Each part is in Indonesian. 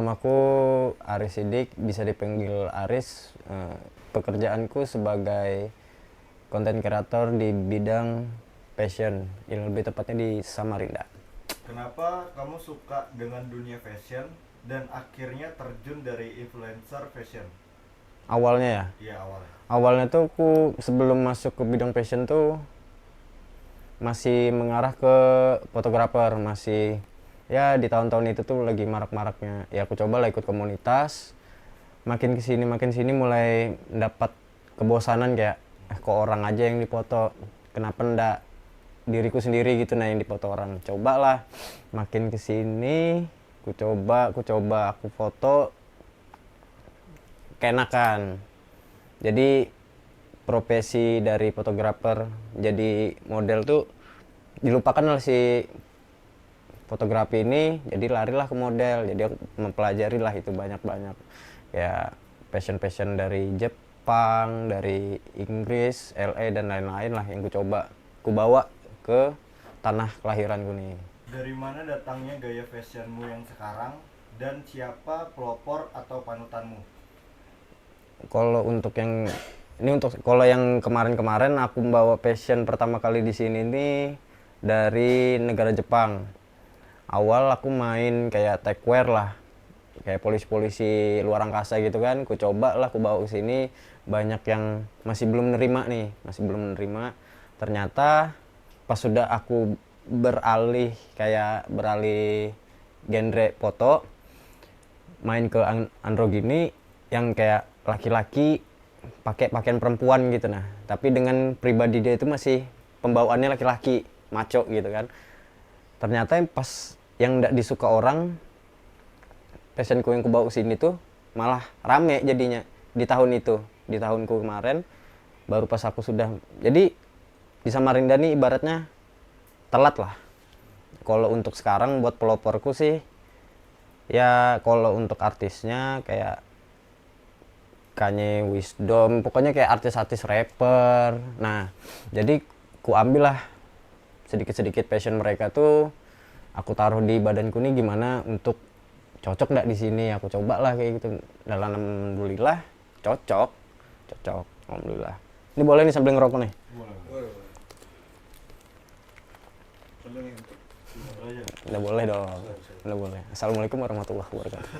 namaku Aris Sidik, bisa dipanggil Aris. Pekerjaanku sebagai konten kreator di bidang fashion, yang lebih tepatnya di Samarinda. Kenapa kamu suka dengan dunia fashion dan akhirnya terjun dari influencer fashion? Awalnya ya, Iya, awalnya. awalnya tuh aku sebelum masuk ke bidang fashion tuh masih mengarah ke fotografer, masih ya di tahun-tahun itu tuh lagi marak-maraknya. Ya aku coba lah ikut komunitas, makin kesini mulai dapat kebosanan kayak kok orang aja yang dipoto, kenapa ndak diriku sendiri gitu nah yang dipoto orang. Cobalah makin kesini aku foto keenakan. Jadi profesi dari fotografer jadi model tuh dilupakan oleh si fotografi ini, jadi larilah ke model. Jadi aku mempelajari lah itu banyak-banyak ya, fashion dari Jepang, dari Inggris, LA dan lain-lain lah yang ku bawa ke tanah kelahiranku nih. Dari mana datangnya gaya fashionmu yang sekarang dan siapa pelopor atau panutanmu? Kalau untuk yang ini, kalau yang kemarin-kemarin aku membawa fashion pertama kali di sini nih dari negara Jepang. Awal aku main kayak techwear lah, kayak polisi-polisi luar angkasa gitu kan. Ku coba lah, ku bawa ke sini. Banyak yang masih belum nerima. Ternyata pas sudah aku beralih genre foto, main ke androgini yang kayak laki-laki pakai pakaian perempuan gitu. Nah tapi dengan pribadi dia itu masih pembawaannya laki-laki maco gitu kan. Ternyata yang pas yang tidak disuka orang, fashionku yang kubawa sini tuh malah rame jadinya di tahun itu, di tahunku kemarin. Baru pas aku sudah jadi di Samarinda nih ibaratnya telat lah. Kalau untuk sekarang buat peloporku sih ya, kalau untuk artisnya kayak Kanye Wisdom, pokoknya kayak artis-artis rapper. Nah, jadi ku ambil lah sedikit-sedikit passion mereka tuh, aku taruh di badanku nih gimana untuk cocok nggak di sini. Aku coba lah kayak gitu. Dan alhamdulillah cocok, alhamdulillah. Ini boleh nih sambil ngerokok nih? Boleh. Udah boleh dong. Udah boleh. Assalamualaikum warahmatullahi wabarakatuh.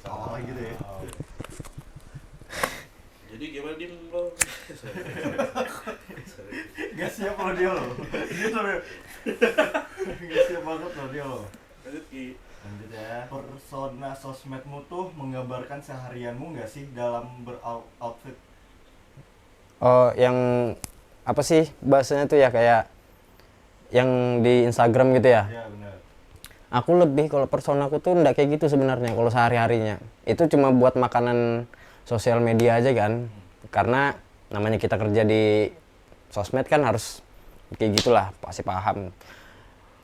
Awal gitu ya. Jadi gimana dim lo? Gak siap loh dia loh. Gitu loh. Gak siap banget loh dia loh. Lanjut Ki. Lanjut ya. Persona sosmedmu tuh menggambarkan seharianmu gak sih dalam beroutfit? Oh, yang apa sih bahasanya tuh ya, kayak yang di Instagram gitu ya? Ya benar. Aku lebih, kalau personaku tuh ndak kayak gitu sebenarnya. Kalau sehari-harinya itu cuma buat makanan sosial media aja kan, karena namanya kita kerja di sosmed kan harus kayak gitulah, pasti paham.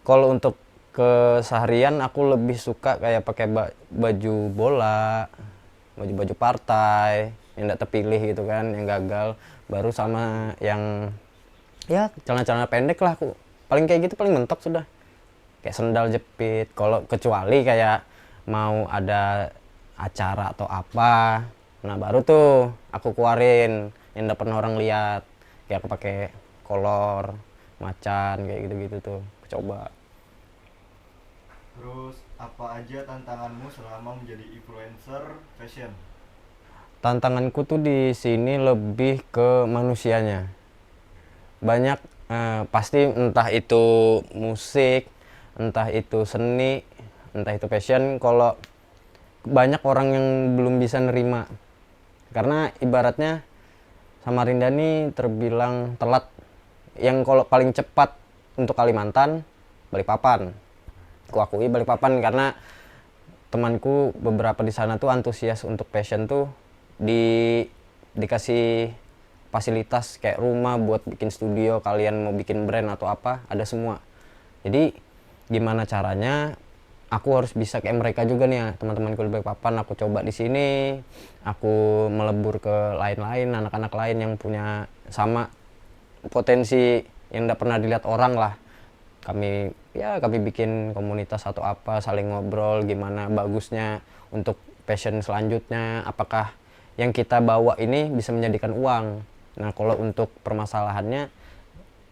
Kalau untuk keseharian aku lebih suka kayak pakai baju bola, baju partai yang ndak terpilih gitu kan, yang gagal. Baru sama yang ya celana-celana pendek lah, aku paling kayak gitu, paling mentok sudah, kayak sendal jepit. Kalau kecuali kayak mau ada acara atau apa, nah baru tuh aku keluarin yang udah pernah orang lihat, kayak aku pakai kolor macan kayak gitu-gitu tuh aku coba. Terus apa aja tantanganmu selama menjadi influencer fashion? Tantanganku tuh di sini lebih ke manusianya. Banyak pasti, entah itu musik, entah itu seni, entah itu fashion, kalau banyak orang yang belum bisa nerima. Karena ibaratnya Samarinda ini terbilang telat. Yang kalau paling cepat untuk Kalimantan, Balikpapan. Aku akui Balikpapan, karena temanku beberapa di sana tuh antusias untuk fashion tuh dikasih fasilitas kayak rumah buat bikin studio, kalian mau bikin brand atau apa, ada semua. Jadi gimana caranya aku harus bisa kayak mereka juga nih ya, teman-temanku di Balikpapan. Aku coba di sini, aku melebur ke lain-lain, anak-anak lain yang punya sama potensi yang tidak pernah dilihat orang lah. kami bikin komunitas atau apa, saling ngobrol gimana bagusnya untuk passion selanjutnya, apakah yang kita bawa ini bisa menjadikan uang. Nah kalau untuk permasalahannya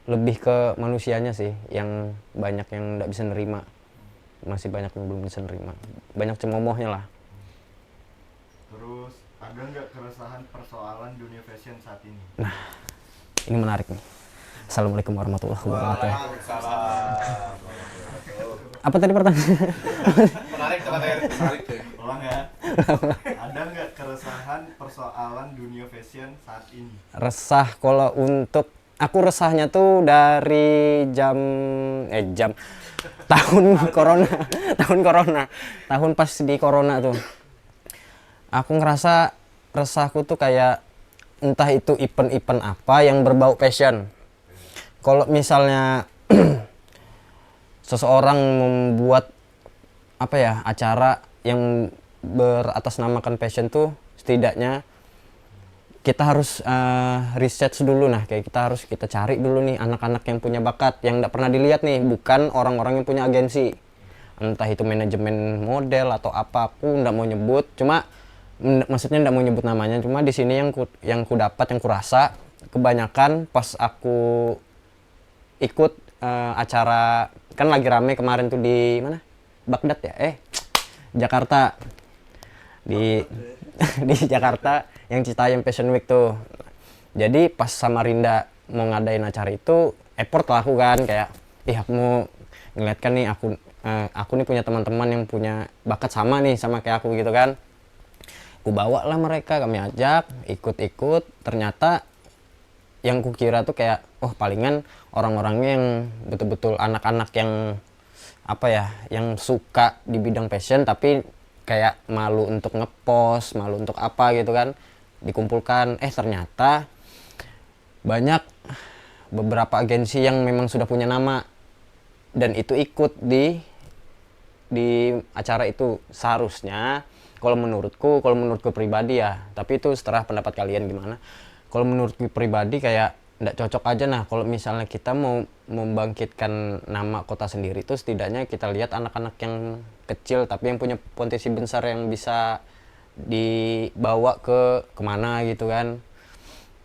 lebih ke manusianya sih, yang banyak yang nggak bisa nerima, masih banyak yang belum bisa nerima, banyak cemomohnya lah. Terus ada nggak keresahan persoalan dunia fashion saat ini? Ini menarik nih. Assalamualaikum warahmatullahi wabarakatuh. Apa tadi pertanyaan? Menarik tuh. Ulang ya. Ada nggak keresahan persoalan dunia fashion saat ini? Resah, kalau untuk aku resahnya tuh dari tahun corona, tahun pas di corona tuh aku ngerasa resahku tuh kayak entah itu event-event apa yang berbau fashion. Kalau misalnya seseorang membuat apa ya acara yang beratasnamakan fashion tuh, setidaknya kita harus research dulu. Nah kayak kita cari dulu nih anak-anak yang punya bakat yang nggak pernah dilihat nih, bukan orang-orang yang punya agensi, entah itu manajemen model atau apa. Aku nggak mau nyebut, maksudnya nggak mau nyebut namanya, cuma di sini yang ku dapat, yang ku rasa kebanyakan pas aku ikut acara, kan lagi rame kemarin tuh di mana, Baghdad ya, Jakarta, di di Jakarta yang Citayam Fashion Week tuh. Jadi pas Samarinda mau ngadain acara itu, effort lah aku kan, kayak aku mau ngeliat kan nih, aku nih punya teman-teman yang punya bakat sama nih sama kayak aku gitu kan. Aku bawa lah mereka, kami ajak ikut-ikut. Ternyata yang kukira tuh kayak palingan orang-orangnya yang betul-betul anak-anak yang apa ya, yang suka di bidang fashion tapi kayak malu untuk ngepost, malu untuk apa gitu kan, dikumpulkan. Ternyata banyak beberapa agensi yang memang sudah punya nama dan itu ikut di acara itu. Seharusnya kalau menurutku pribadi ya, tapi itu setelah pendapat kalian gimana. Kalau menurutku pribadi kayak nggak cocok aja. Nah kalau misalnya kita mau membangkitkan nama kota sendiri, itu setidaknya kita lihat anak-anak yang kecil tapi yang punya potensi besar yang bisa dibawa kemana gitu kan.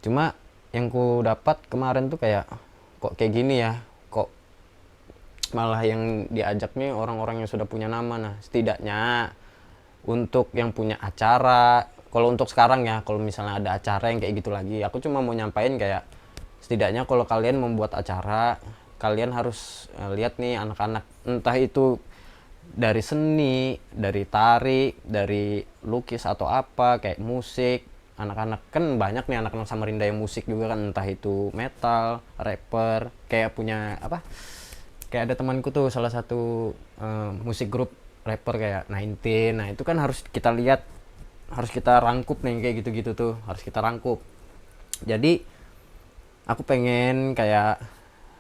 Cuma yang ku dapat kemarin tuh kayak kok kayak gini ya, kok malah yang diajak nih orang-orang yang sudah punya nama. Nah setidaknya untuk yang punya acara, kalau untuk sekarang ya, kalau misalnya ada acara yang kayak gitu lagi, aku cuma mau nyampain kayak setidaknya kalau kalian membuat acara, kalian harus lihat nih anak-anak, entah itu dari seni, dari tari, dari lukis atau apa, kayak musik. Anak-anak kan banyak nih anak-anak Samarinda yang musik juga kan, entah itu metal, rapper, kayak punya apa, kayak ada temanku tuh salah satu musik grup rapper kayak 19. Nah itu kan harus kita lihat, harus kita rangkup nih, kayak gitu-gitu tuh harus kita rangkup. Jadi aku pengen kayak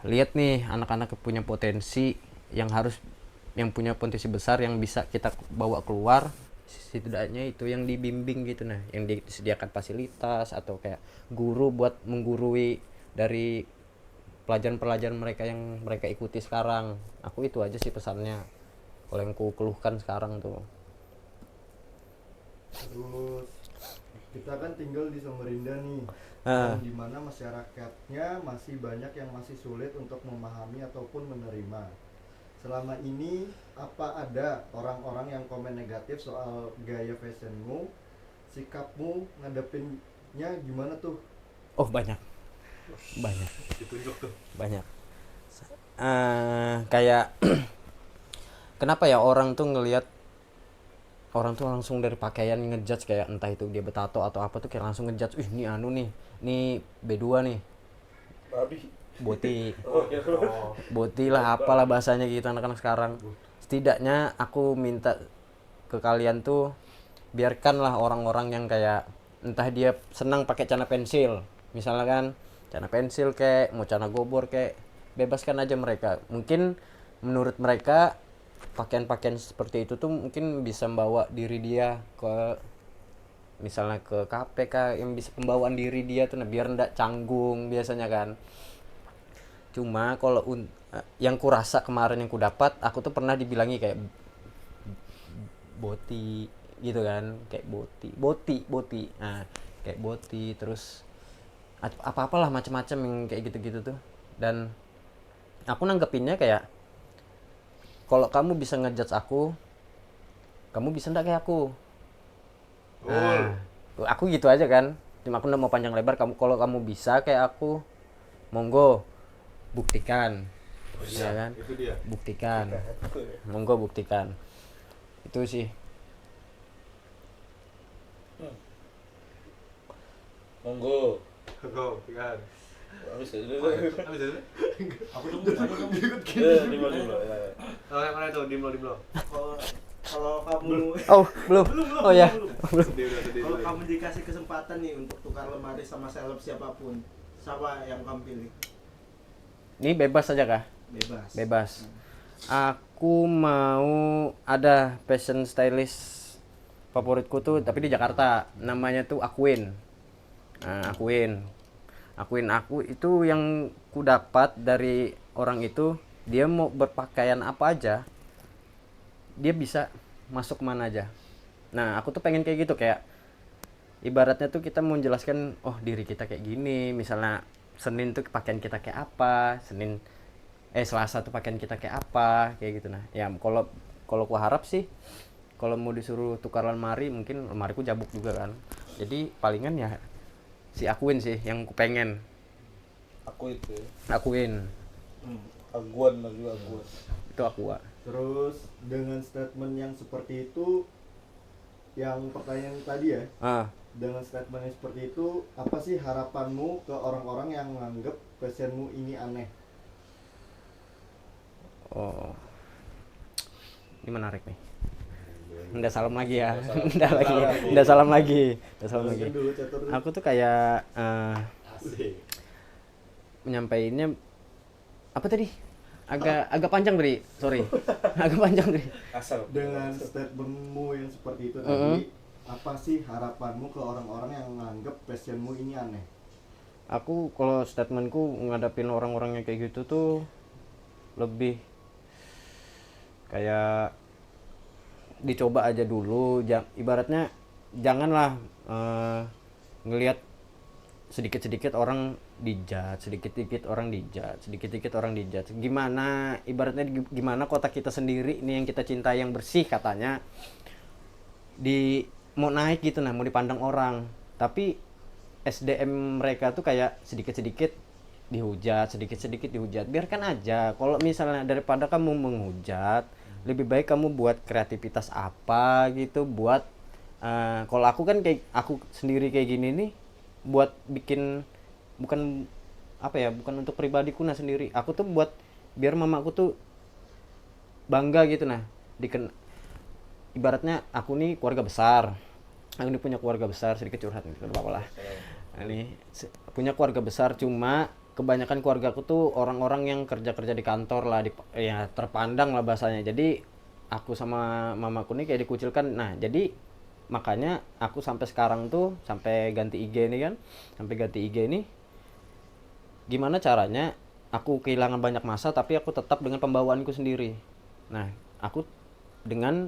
lihat nih anak-anak punya potensi, yang punya potensi besar yang bisa kita bawa keluar. Setidaknya itu yang dibimbing gitu, nah yang disediakan fasilitas atau kayak guru buat menggurui dari pelajaran-pelajaran mereka yang mereka ikuti sekarang. Aku itu aja sih pesannya kalau yang ku keluhkan sekarang tuh. Terus kita kan tinggal di Samarinda nih, Ah. di mana masyarakatnya masih banyak yang masih sulit untuk memahami ataupun menerima. Selama ini apa ada orang-orang yang komen negatif soal gaya fashionmu, sikapmu ngadepinnya gimana tuh? Banyak Ditunjuk tuh. banyak. Kayak kenapa ya orang tuh ngelihat, orang tuh langsung dari pakaian ngejudge, kayak entah itu dia betato atau apa tuh kayak langsung ngejudge, ini anu nih, ini B2 nih, Babi. boti Oh, ya. boti lah, apalah bahasanya gitu anak-anak sekarang. Setidaknya aku minta ke kalian tuh, biarkanlah orang-orang yang kayak entah dia senang pakai celana pensil misalnya kan, celana pensil kayak mau celana gobor kayak, bebaskan aja mereka. Mungkin menurut mereka pakaian-pakaian seperti itu tuh mungkin bisa membawa diri dia ke, misalnya ke KPK, yang bisa pembawaan diri dia tuh, nah biar ndak canggung biasanya kan. Cuma kalau yang ku rasa kemarin yang ku dapat, aku tuh pernah dibilangi kayak boti gitu kan, kayak boti. Nah, kayak boti terus apa-apalah macam-macam yang kayak gitu-gitu tuh. Dan aku nanggepinnya kayak kalau kamu bisa ngejudge aku, kamu bisa ndak kayak aku. Nah, aku gitu aja kan. Cuma aku nggak mau panjang lebar. Kalau kamu bisa kayak aku, monggo buktikan. Ya kan? Itu dia. Buktikan. Monggo buktikan. Itu sih. Monggo. Go, kan. Habis itu. Habis itu. Aku tunggu. Dimo. Oh, yang mana itu? Dimlo. Kalau kamu Oh, belum. Oh ya. Sedih. kalau kamu dikasih kesempatan nih untuk tukar lemari sama seleb siapapun, siapa yang kamu pilih? Ini bebas aja kah? Bebas. Bebas. Aku mau ada fashion stylist favoritku tuh tapi di Jakarta. Namanya tuh Aquin. Nah, Aquin aku itu yang ku dapat dari orang itu, dia mau berpakaian apa aja, dia bisa masuk kemana aja. Nah, aku tuh pengen kayak gitu, kayak ibaratnya tuh kita mau menjelaskan, oh diri kita kayak gini, misalnya Senin tuh pakaian kita kayak apa, Selasa tuh pakaian kita kayak apa, kayak gitu. Nah, ya kalau ku harap sih kalau mau disuruh tukar lemari, mungkin lemariku jabuk juga kan. Jadi palingan ya si Aquin sih yang ku pengen. Aku itu. Aquin Aguan juga Aguan. itu aku. Terus dengan statement yang seperti itu, yang pertanyaan tadi ya, dengan statement yang seperti itu, apa sih harapanmu ke orang-orang yang menganggap fashionmu ini aneh? Oh, ini menarik nih. Nggak salam lagi ya. Nggak salam lagi. Jelaskan dulu, Catur. Aku tuh kayak Asik. menyampaikannya apa tadi? Agak panjang tadi. Sorry. Agak panjang tadi. Asal. Dengan statementmu yang seperti itu tadi, apa sih harapanmu ke orang-orang yang menganggap fashionmu ini aneh? Aku kalau statementku ngadapin orang-orang yang kayak gitu tuh lebih kayak dicoba aja dulu, ibaratnya janganlah ngelihat sedikit-sedikit orang dijudge, sedikit-sedikit orang dijudge. Gimana ibaratnya, gimana kota kita sendiri nih yang kita cintai, yang bersih katanya, mau naik gitu, nah mau dipandang orang, tapi SDM mereka tuh kayak sedikit-sedikit dihujat. Biarkan aja. Kalau misalnya daripada kamu menghujat, lebih baik kamu buat kreativitas apa gitu, buat kalau aku kan kayak aku sendiri kayak gini nih, buat bikin bukan untuk pribadiku nah sendiri. Aku tuh buat biar mamaku tuh bangga gitu nah. Ibaratnya aku nih keluarga besar. Aku ini punya keluarga besar, sedikit curhat nih, enggak apa-apa lah. Ini punya keluarga besar, cuma kebanyakan keluarga aku tuh orang-orang yang kerja di kantor lah, ya terpandang lah bahasanya. Jadi aku sama mamaku nih kayak dikucilkan. Nah, jadi makanya aku sampai sekarang tuh sampai ganti IG nih kan. Gimana caranya aku kehilangan banyak masa tapi aku tetap dengan pembawaanku sendiri. Nah, aku dengan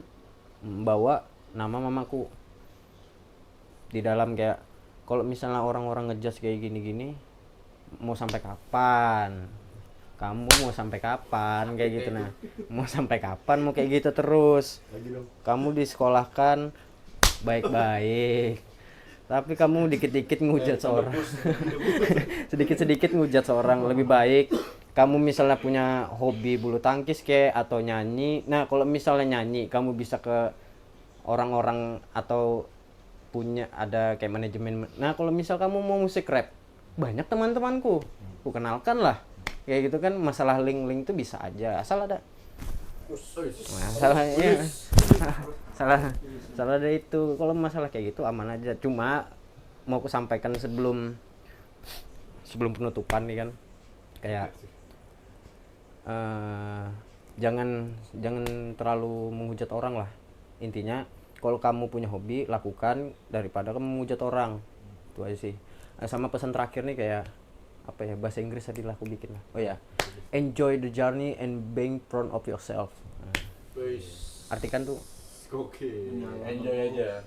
membawa nama mamaku di dalam, kayak kalau misalnya orang-orang ngejudge kayak gini-gini, mau sampai kapan? Kamu mau sampai kapan kayak gitu nah? Mau sampai kapan mau kayak gitu terus? Kamu disekolahkan baik-baik, tapi kamu dikit-dikit ngujat seorang. Sedikit-sedikit ngujat seorang. Lebih baik kamu misalnya punya hobi bulu tangkis kayak atau nyanyi. Nah, kalau misalnya nyanyi kamu bisa ke orang-orang atau punya ada kayak manajemen. Nah, kalau misal kamu mau musik rap, banyak teman-temanku, ku kenalkan lah kayak gitu kan. Masalah link tuh bisa aja asal ada masalahnya. salah ada itu. Kalau masalah kayak gitu aman aja. Cuma mau ku sampaikan sebelum penutupan nih kan, kayak jangan terlalu menghujat orang lah. Intinya kalau kamu punya hobi, lakukan daripada kamu menghujat orang. Itu aja sih. Sama pesan terakhir nih, kayak apa ya, bahasa Inggris tadi lah aku bikin lah. Oh ya, enjoy the journey and being proud of yourself. Nah, Wis. artikan tuh Oke. Enjoy aja.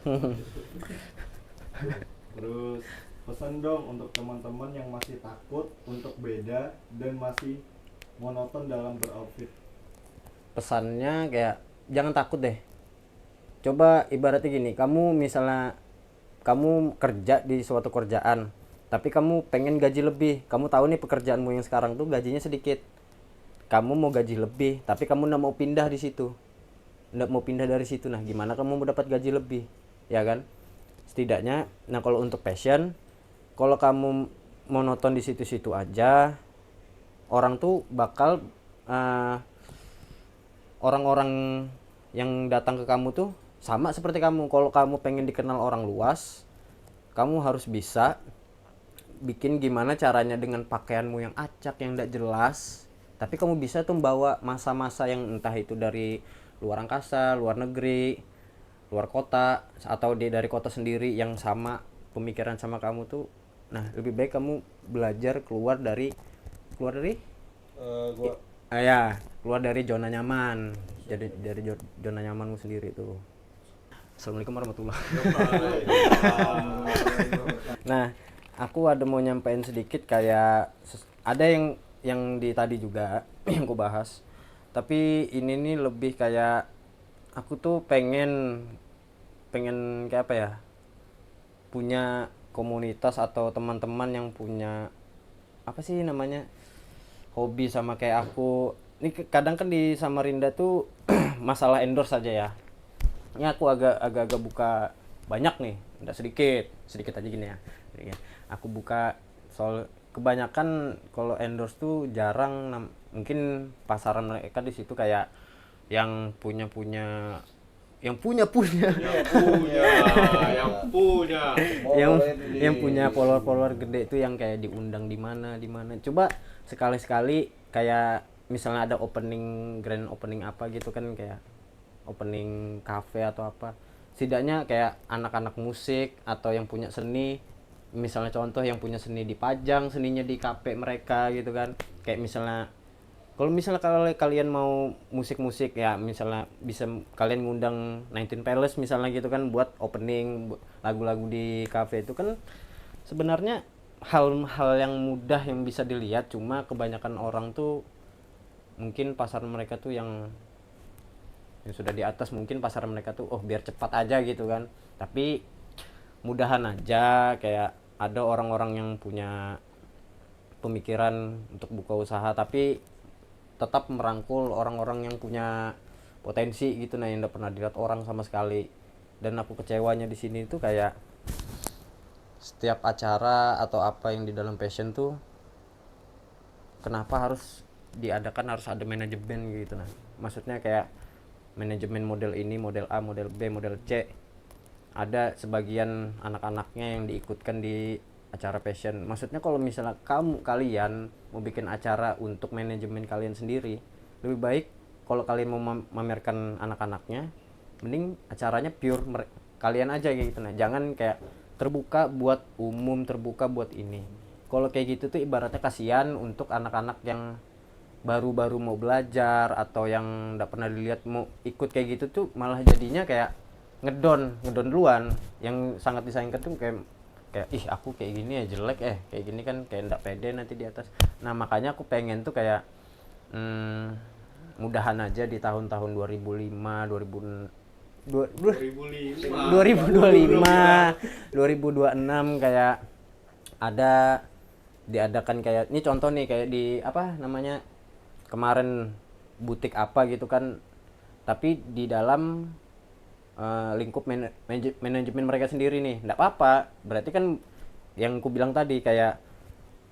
Terus pesan dong untuk teman-teman yang masih takut untuk beda dan masih monoton dalam beroutfit. pesannya kayak jangan takut deh. Coba ibaratnya gini, kamu misalnya kamu kerja di suatu kerjaan, tapi kamu pengen gaji lebih. Kamu tahu nih pekerjaanmu yang sekarang tuh gajinya sedikit. Kamu mau gaji lebih, tapi kamu nggak mau pindah di situ. Nggak mau pindah dari situ. Nah, gimana kamu mau dapat gaji lebih? Ya kan? Setidaknya, nah kalau untuk passion, kalau kamu monoton di situ-situ aja, orang tuh bakal orang-orang yang datang ke kamu tuh sama seperti kamu. Kalau kamu pengen dikenal orang luas, kamu harus bisa bikin gimana caranya dengan pakaianmu yang acak, yang tidak jelas, tapi kamu bisa tuh bawa masa-masa yang entah itu dari luar angkasa, luar negeri, luar kota, atau dari kota sendiri yang sama pemikiran sama kamu tuh. Nah, lebih baik kamu belajar keluar dari Gua keluar dari zona nyaman. Jadi dari zona nyamanmu sendiri tuh. Assalamualaikum warahmatullahi wabarakatuh. Nah, aku ada mau nyampein sedikit kayak ada yang di tadi juga yang aku bahas. Tapi ini nih lebih kayak aku tuh pengen kayak apa ya? Punya komunitas atau teman-teman yang punya apa sih namanya? Hobi sama kayak aku. Ini kadang kan di Samarinda tuh masalah endorse saja ya. Ini aku agak buka banyak nih, enggak sedikit aja gini ya. Jadi, aku buka soal kebanyakan kalau endorse tuh jarang, mungkin pasaran mereka di situ kayak yang punya Yang punya. yang punya follower gede itu yang kayak diundang di mana. Coba sekali-sekali kayak misalnya ada grand opening apa gitu kan, kayak opening cafe atau apa. Setidaknya kayak anak-anak musik atau yang punya seni, misalnya contoh yang punya seni dipajang seninya di kafe mereka gitu kan. Kayak misalnya kalau kalian mau musik ya, misalnya bisa kalian ngundang 19 Palace misalnya gitu kan buat opening lagu-lagu di cafe. Itu kan sebenarnya hal-hal yang mudah yang bisa dilihat, cuma kebanyakan orang tuh mungkin pasar mereka tuh yang sudah di atas, mungkin pasar mereka tuh biar cepat aja gitu kan. Tapi mudahan aja kayak ada orang-orang yang punya pemikiran untuk buka usaha tapi tetap merangkul orang-orang yang punya potensi gitu, nah yang udah pernah dilihat orang sama sekali. Dan aku kecewanya di sini tuh kayak setiap acara atau apa yang di dalam passion tuh kenapa harus diadakan, harus ada manajemen gitu. Nah, maksudnya kayak manajemen model ini, model A, model B, model C. Ada sebagian anak-anaknya yang diikutkan di acara passion. Maksudnya kalau misalnya kalian mau bikin acara untuk manajemen kalian sendiri, lebih baik kalau kalian mau memamerkan anak-anaknya, mending acaranya pure kalian aja gitu. Nah, jangan kayak terbuka buat umum, terbuka buat ini. Kalau kayak gitu tuh ibaratnya kasihan untuk anak-anak yang baru-baru mau belajar atau yang nggak pernah dilihat mau ikut kayak gitu tuh, malah jadinya kayak ngedon duluan. Yang sangat disayangkan tuh kayak ih aku kayak gini ya jelek, kayak gini kan kayak nggak pede nanti di atas. Nah, makanya aku pengen tuh kayak mudahan aja di tahun-tahun 2005 2025 2026 kayak ada diadakan kayak ini contoh nih, kayak di apa namanya kemarin butik apa gitu kan, tapi di dalam lingkup manajemen mereka sendiri nih. Nggak apa-apa, berarti kan yang ku bilang tadi kayak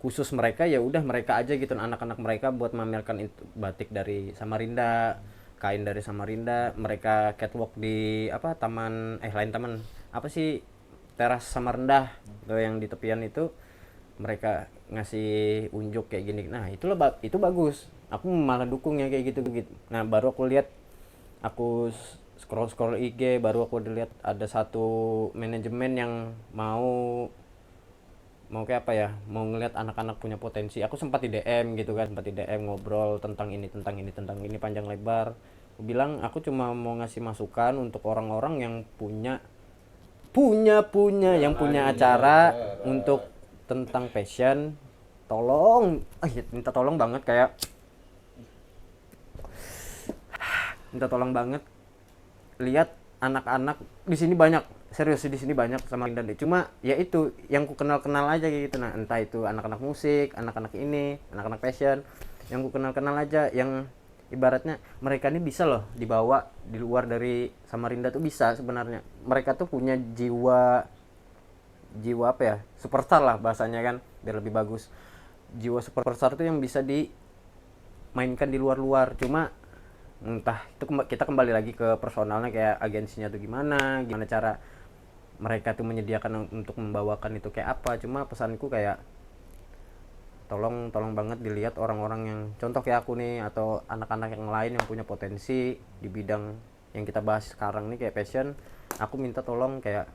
khusus mereka, ya udah mereka aja gitu, anak-anak mereka buat memamerkan itu batik dari Samarinda, kain dari Samarinda, mereka catwalk di apa taman lain taman apa sih, teras Samarinda tuh yang di tepian itu, mereka ngasih unjuk kayak gini. Nah, itu bagus, aku malah dukung ya kayak gitu. Nah, baru aku lihat, aku scroll IG, baru aku lihat ada satu manajemen yang mau mau kayak apa ya, mau ngelihat anak-anak punya potensi. Aku sempat di DM gitu kan, sempat di DM ngobrol tentang ini panjang lebar. Aku bilang aku cuma mau ngasih masukan untuk orang-orang yang punya yang punya acara untuk tentang passion. Tolong, minta tolong banget, kayak minta tolong banget. Lihat anak-anak di sini banyak, serius di sini banyak sama Rinda deh. Cuma ya itu yang ku kenal aja gitu. Nah, entah itu anak-anak musik, anak-anak ini, anak-anak fashion, yang ku kenal aja, yang ibaratnya mereka ini bisa loh dibawa di luar dari Samarinda tuh bisa sebenarnya. Mereka tuh punya jiwa apa ya? Superstar lah bahasanya kan, biar lebih bagus. Jiwa superstar tuh yang bisa dimainkan di luar-luar. Cuma entah itu kita kembali lagi ke personalnya, kayak agensinya tuh gimana cara mereka tuh menyediakan untuk membawakan itu kayak apa. Cuma pesanku kayak tolong banget dilihat orang-orang yang contoh kayak aku nih, atau anak-anak yang lain yang punya potensi di bidang yang kita bahas sekarang nih kayak fashion. Aku minta tolong kayak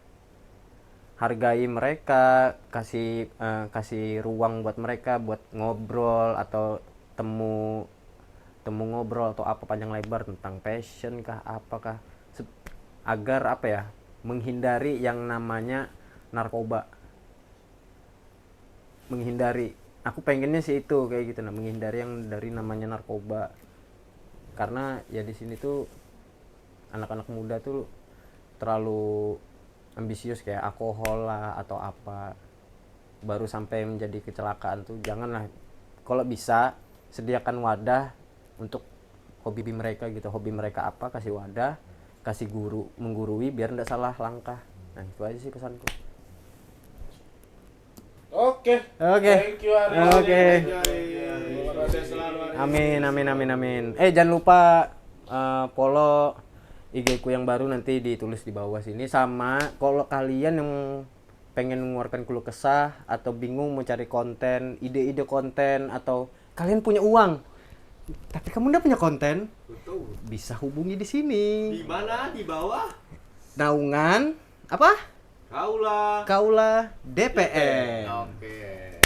hargai mereka, kasih ruang buat mereka buat ngobrol atau temu ngobrol atau apa panjang lebar tentang passion kah apakah, agar apa ya, menghindari yang namanya narkoba. Aku pengennya sih itu kayak gitu, menghindari yang dari namanya narkoba. Karena ya di sini tuh anak-anak muda tuh terlalu ambisius, kayak alkohol lah atau apa, baru sampai menjadi kecelakaan tuh. Janganlah, kalau bisa sediakan wadah untuk hobi mereka gitu. Hobi mereka apa, kasih wadah, kasih guru, menggurui biar enggak salah langkah. Nah, itu aja sih pesanku. Oke. Thank you Ari. Oke. Sukses selalu, Ari. Amin. Jangan lupa follow IG ku yang baru, nanti ditulis di bawah sini. Sama kalau kalian yang pengen mengeluarkan keluh kesah atau bingung mau cari konten, ide-ide konten, atau kalian punya uang tapi kamu nggak punya konten, Betul. bisa hubungi di sini. Di mana? Di bawah? Naungan apa? Kaulah. Kaula DPR. Oke.